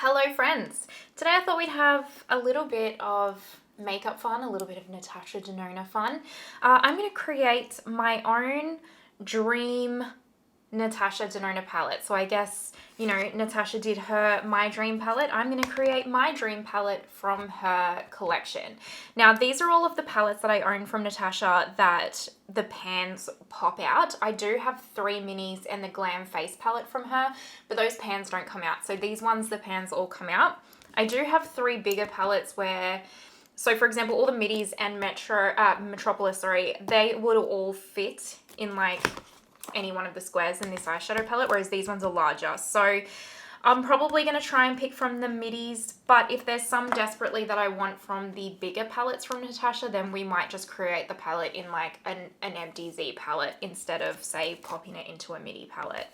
Hello friends! Today I thought we'd have a little bit of makeup fun, a little bit of Natasha Denona fun. I'm going to create my own dream Natasha Denona palette. So I guess, you know, Natasha did her My Dream palette. I'm going to create my dream palette from her collection. Now, these are all of the palettes that I own from Natasha that the pans pop out. I do have 3 minis and the Glam Face palette from her, but those pans don't come out. So these ones, the pans all come out. I do have 3 bigger palettes where, so for example, all the midis and Metropolis, they would all fit in like any one of the squares in this eyeshadow palette, whereas these ones are larger. So I'm probably going to try and pick from the midis, but if there's some desperately that I want from the bigger palettes from Natasha, then we might just create the palette in like an MDZ palette instead of, say, popping it into a midi palette.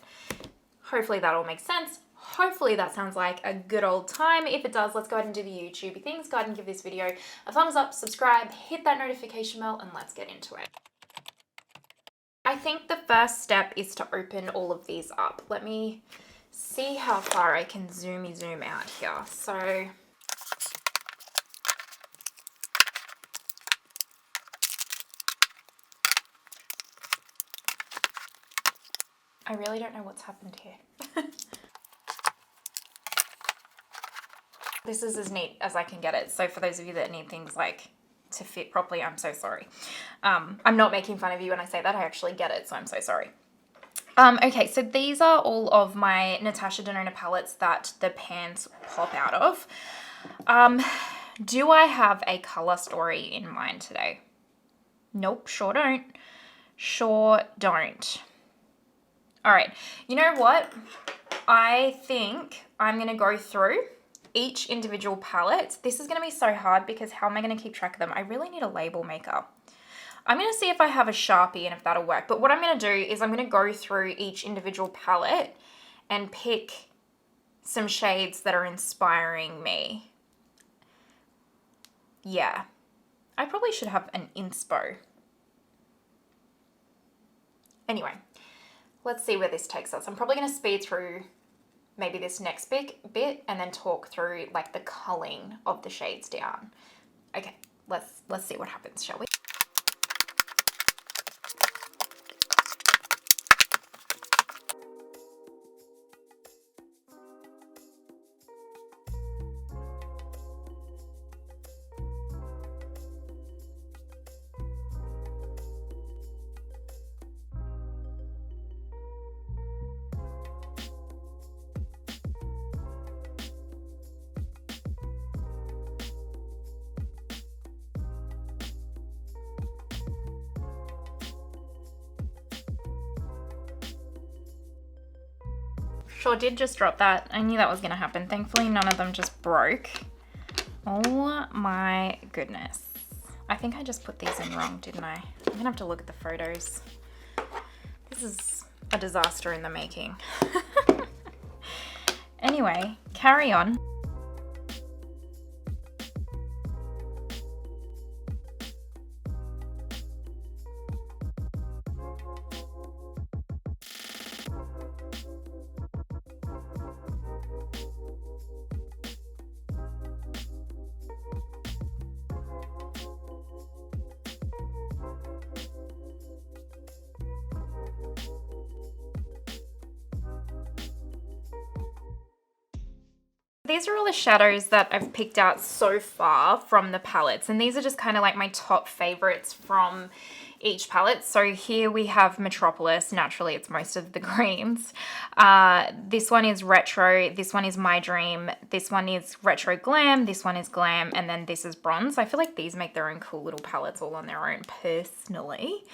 Hopefully that all makes sense. Hopefully that sounds like a good old time. If it does, let's go ahead and do the YouTubey things. Go ahead and give this video a thumbs up, subscribe, hit that notification bell, and let's get into it. I think the first step is to open all of these up. Let me see how far I can zoom out here. So I really don't know what's happened here. This is as neat as I can get it. So for those of you that need things like to fit properly, I'm so sorry. I'm not making fun of you when I say that. I actually get it, so I'm so sorry. Okay, so these are all of my Natasha Denona palettes that the pans pop out of. Do I have a color story in mind today? Nope, sure don't. Sure don't. All right, you know what? I think I'm going to go through each individual palette. This is going to be so hard because how am I going to keep track of them? I really need a label maker. I'm going to see if I have a Sharpie and if that'll work. But what I'm going to do is I'm going to go through each individual palette and pick some shades that are inspiring me. Yeah. I probably should have an inspo. Anyway, let's see where this takes us. I'm probably going to speed through maybe this next bit and then talk through like the culling of the shades down. Okay, let's see what happens, shall we? Sure did just drop that. I knew that was going to happen. Thankfully, none of them just broke. Oh my goodness. I think I just put these in wrong, didn't I? I'm going to have to look at the photos. This is a disaster in the making. Anyway, carry on. These are all the shadows that I've picked out so far from the palettes, and these are just kind of like my top favorites from each palette. So here we have Metropolis. Naturally, it's most of the greens. This one is Retro. This one is My Dream. This one is Retro Glam. This one is Glam. And then this is Bronze. I feel like these make their own cool little palettes all on their own personally.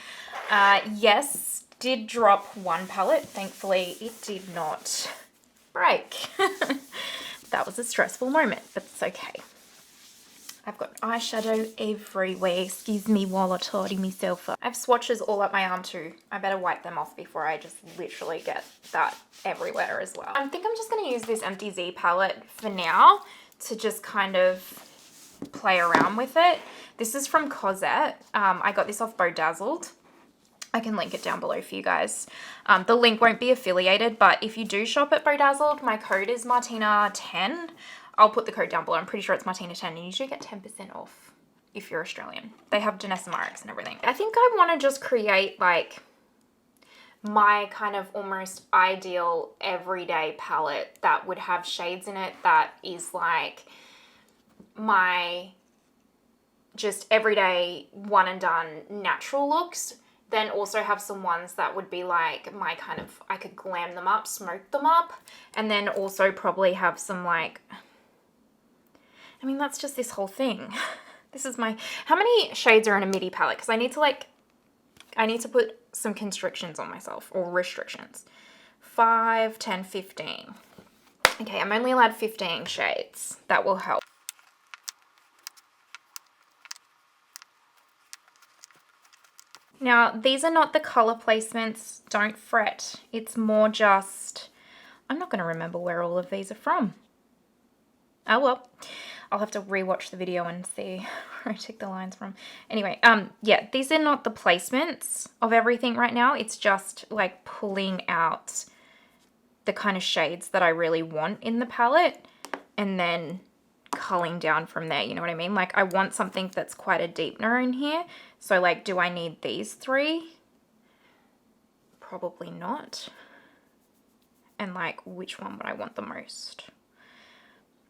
Yes, did drop one palette. Thankfully, it did not break. That was a stressful moment, but it's okay. I've got eyeshadow everywhere. Excuse me while I tidy myself up. I have swatches all up my arm too. I better wipe them off before I just literally get that everywhere as well. I think I'm just going to use this MDZ palette for now to just kind of play around with it. This is from Cosette. I got this off Bedazzled. I can link it down below for you guys. The link won't be affiliated, but if you do shop at Bedazzled, my code is Martina10. I'll put the code down below. I'm pretty sure it's Martina10, and you do get 10% off if you're Australian. They have Danessa Marks and everything. I think I want to just create like my kind of almost ideal everyday palette that would have shades in it that is like my just everyday one and done natural looks. Then also have some ones that would be like my kind of, I could glam them up, smoke them up. And then also probably have some like, I mean, that's just this whole thing. This is my, how many shades are in a midi palette? Because I need to put some constrictions on myself, or restrictions. 5, 10, 15. Okay, I'm only allowed 15 shades. That will help. Now, these are not the color placements, don't fret. It's more just, I'm not going to remember where all of these are from. Oh well, I'll have to rewatch the video and see where I took the lines from. Anyway, yeah, these are not the placements of everything right now. It's just like pulling out the kind of shades that I really want in the palette and then culling down from there, you know what I mean? Like I want something that's quite a deepener in here. So like, do I need these 3? Probably not. And like, which one would I want the most?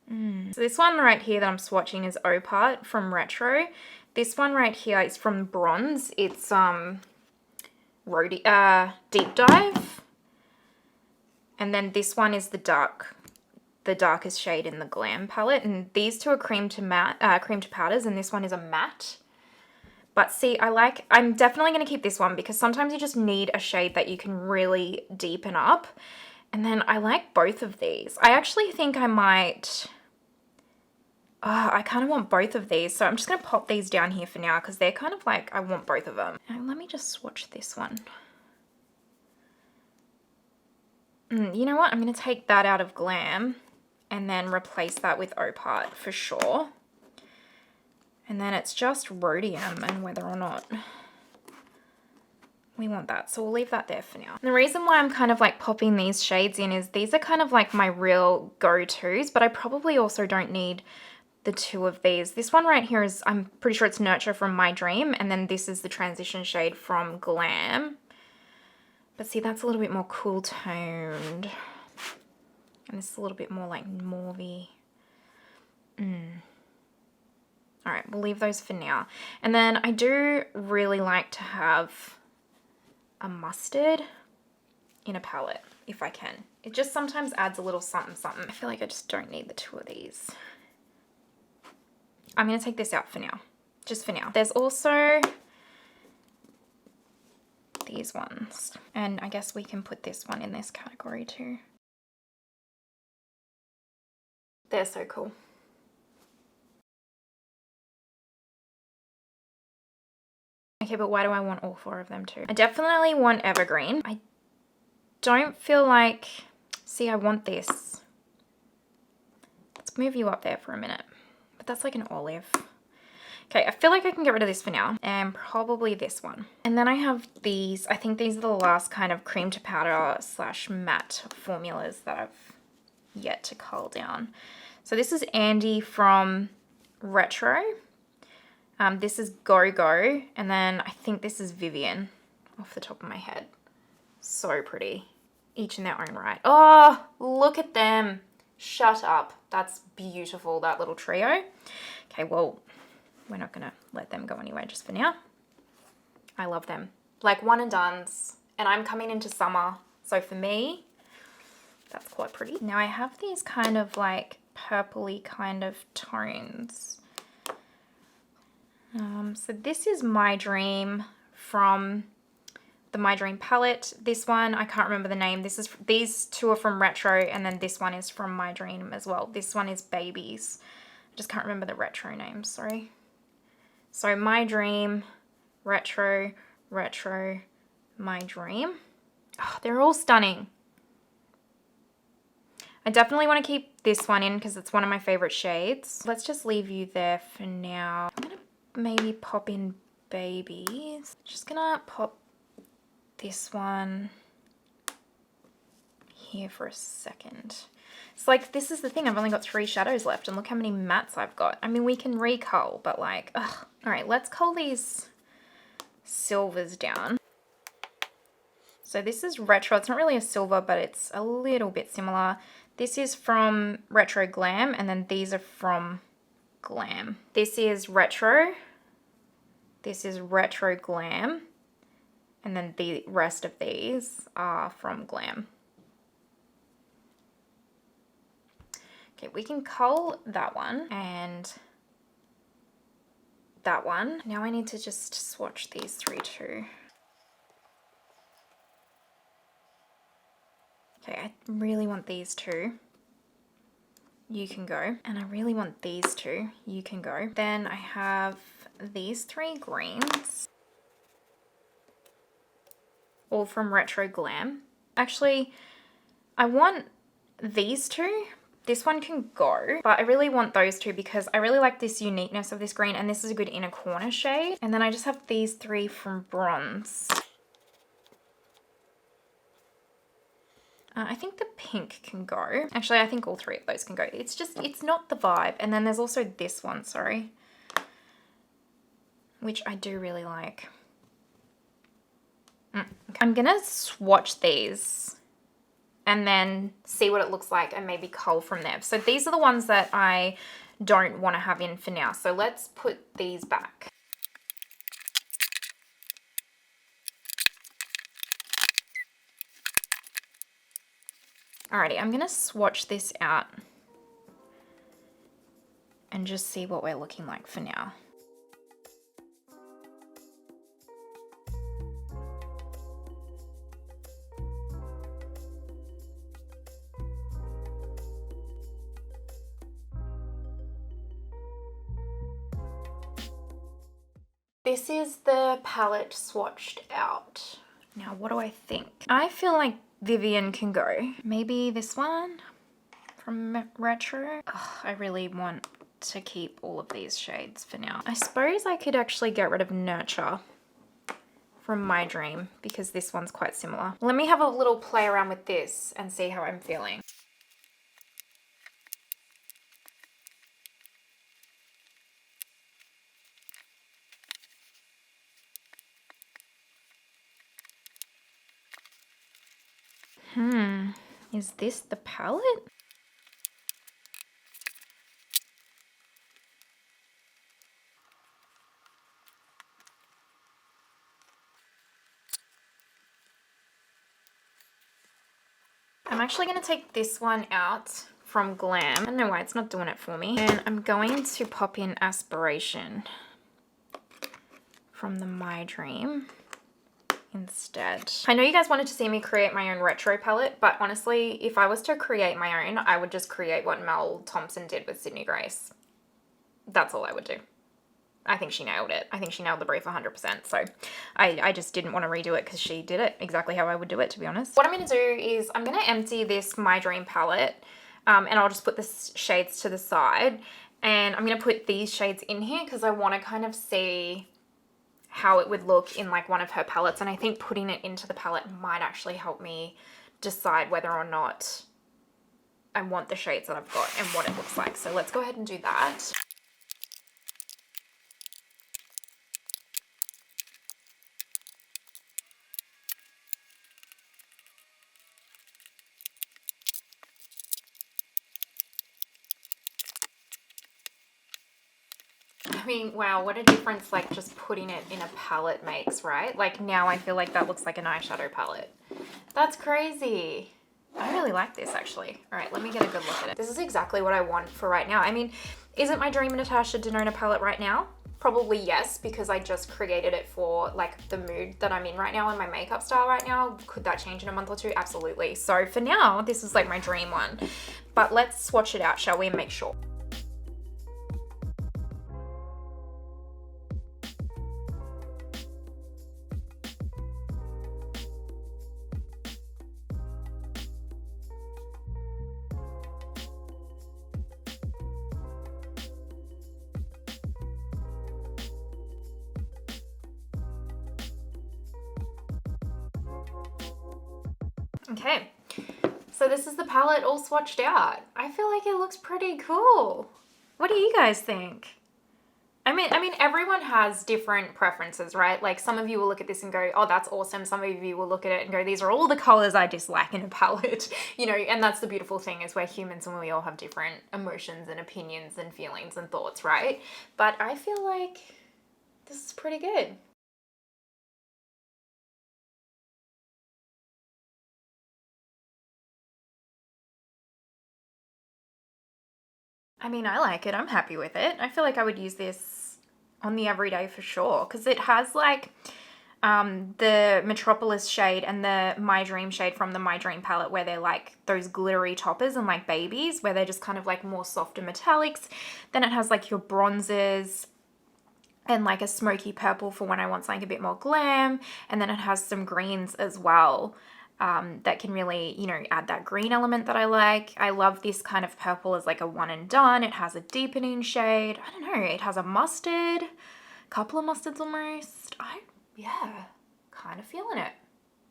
So this one right here that I'm swatching is Opart from Rephr. This one right here is from Bronze. It's Deep Dive. And then this one is the darkest shade in the Glam palette. And these two are cream to powders, and this one is a matte. But see, I'm definitely going to keep this one because sometimes you just need a shade that you can really deepen up. And then I like both of these. I actually think I might, I kind of want both of these. So I'm just going to pop these down here for now because they're kind of like, I want both of them. And let me just swatch this one. You know what? I'm going to take that out of Glam and then replace that with Opart for sure. And then it's just rhodium and whether or not we want that. So we'll leave that there for now. And the reason why I'm kind of like popping these shades in is these are kind of like my real go-tos, but I probably also don't need the 2 of these. This one right here is, I'm pretty sure it's Nurture from My Dream. And then this is the transition shade from Glam. But see, that's a little bit more cool toned. And this is a little bit more like mauvey. All right, we'll leave those for now. And then I do really like to have a mustard in a palette, if I can. It just sometimes adds a little something, something. I feel like I just don't need the 2 of these. I'm going to take this out for now, just for now. There's also these ones. And I guess we can put this one in this category too. They're so cool. Okay, but why do I want all 4 of them too? I definitely want Evergreen. I don't feel like, see, I want this. Let's move you up there for a minute. But that's like an olive. Okay, I feel like I can get rid of this for now. And probably this one. And then I have these. I think these are the last kind of cream to powder / matte formulas that I've yet to cull down. So this is Andy from Rephr. This is Go Go, and then I think this is Vivian off the top of my head. So pretty, each in their own right. Oh, look at them. Shut up. That's beautiful, that little trio. Okay, well, we're not gonna let them go anyway just for now. I love them. Like one and dones, and I'm coming into summer, so for me, that's quite pretty. Now I have these kind of like purpley kind of tones. So this is My Dream from the My Dream palette. This one, I can't remember the name. These 2 are from Rephr, and then this one is from My Dream as well. This one is Babies. I just can't remember the Rephr name, sorry. So My Dream, Rephr, Rephr, My Dream. Oh, they're all stunning. I definitely want to keep this one in because it's one of my favorite shades. Let's just leave you there for now. I'm going to maybe pop in Babies. Just gonna pop this one here for a second. It's like, this is the thing, I've only got 3 shadows left and look how many mattes I've got. I mean, we can recull, but like, ugh. All right, let's cull these silvers down. So this is retro. It's not really a silver, but it's a little bit similar. This is from Retro Glam, and then these are from Glam. This is retro. This is Retro Glam. And then the rest of these are from Glam. Okay, we can cull that one and that one. Now I need to just swatch these 3 too. Okay, I really want these 2. You can go. And I really want these 2. You can go. Then I have these 3 greens. All from Retro Glam. Actually, I want these 2. This one can go, but I really want those 2 because I really like this uniqueness of this green, and this is a good inner corner shade. And then I just have these 3 from Bronze. I think the pink can go. Actually, I think all 3 of those can go. It's just, it's not the vibe. And then there's also this one, sorry, which I do really like. Okay. I'm gonna swatch these and then see what it looks like and maybe cull from there. So these are the ones that I don't want to have in for now. So let's put these back. Alrighty, I'm gonna swatch this out and just see what we're looking like for now. This is the palette swatched out. Now, what do I think? I feel like Vivian can go. Maybe this one from Retro. Oh, I really want to keep all of these shades for now. I suppose I could actually get rid of Nurture from My Dream because this one's quite similar. Let me have a little play around with this and see how I'm feeling. Is this the palette? I'm actually going to take this one out from Glam. I don't know why it's not doing it for me. And I'm going to pop in Aspiration from the My Dream instead. I know you guys wanted to see me create my own retro palette, but honestly, if I was to create my own, I would just create what Mel Thompson did with Sydney Grace. That's all I would do. I think she nailed it. I think she nailed the brief 100%. So I just didn't want to redo it because she did it exactly how I would do it, to be honest. What I'm going to do is I'm going to empty this My Dream palette and I'll just put the shades to the side. And I'm going to put these shades in here because I want to kind of see how it would look in like one of her palettes. And I think putting it into the palette might actually help me decide whether or not I want the shades that I've got and what it looks like. So let's go ahead and do that. I mean, wow, what a difference like just putting it in a palette makes, right? Like now I feel like that looks like an eyeshadow palette. That's crazy. I really like this actually. All right, let me get a good look at it. This is exactly what I want for right now. I mean, is it my Dream Natasha Denona palette right now? Probably yes, because I just created it for like the mood that I'm in right now and my makeup style right now. Could that change in a month or two? Absolutely. So for now, this is like my dream one. But let's swatch it out, shall we, and make sure. Okay, so this is the palette all swatched out. I feel like it looks pretty cool. What do you guys think? I mean, everyone has different preferences, right? Like some of you will look at this and go, oh, that's awesome. Some of you will look at it and go, these are all the colors I dislike in a palette, you know, and that's the beautiful thing is we're humans and we all have different emotions and opinions and feelings and thoughts, right? But I feel like this is pretty good. I mean, I like it. I'm happy with it. I feel like I would use this on the everyday for sure because it has like the Metropolis shade and the My Dream shade from the My Dream palette where they're like those glittery toppers and like babies where they're just kind of like more softer metallics. Then it has like your bronzes and like a smoky purple for when I want something a bit more glam. And then it has some greens as well. That can really, you know, add that green element that I like. I love this kind of purple as like a one and done. It has a deepening shade. I don't know. It has a mustard, couple of mustards almost. Yeah, kind of feeling it.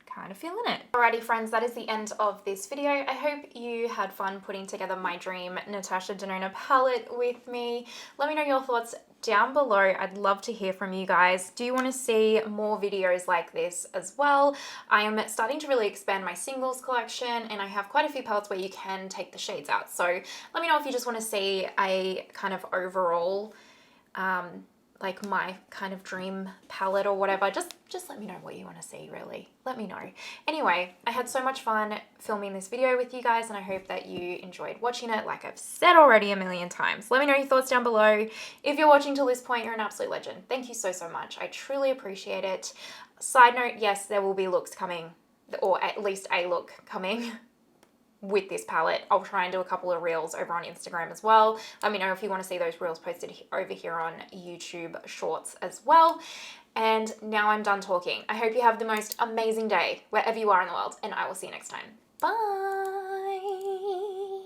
Kind of feeling it. Alrighty friends, that is the end of this video. I hope you had fun putting together my dream Natasha Denona palette with me. Let me know your thoughts down below. I'd love to hear from you guys. Do you want to see more videos like this as well? I am starting to really expand my singles collection and I have quite a few palettes where you can take the shades out. So let me know if you just want to see a kind of overall like my kind of dream palette or whatever. Just let me know what you want to see, really. Let me know. Anyway, I had so much fun filming this video with you guys and I hope that you enjoyed watching it like I've said already a million times. Let me know your thoughts down below. If you're watching till this point, you're an absolute legend. Thank you so much. I truly appreciate it. Side note, yes, there will be looks coming, or at least a look coming with this palette. I'll try and do a couple of reels over on Instagram as well. Let me know if you want to see those reels posted over here on YouTube Shorts as well. And now I'm done talking. I hope you have the most amazing day wherever you are in the world, and I will see you next time. Bye!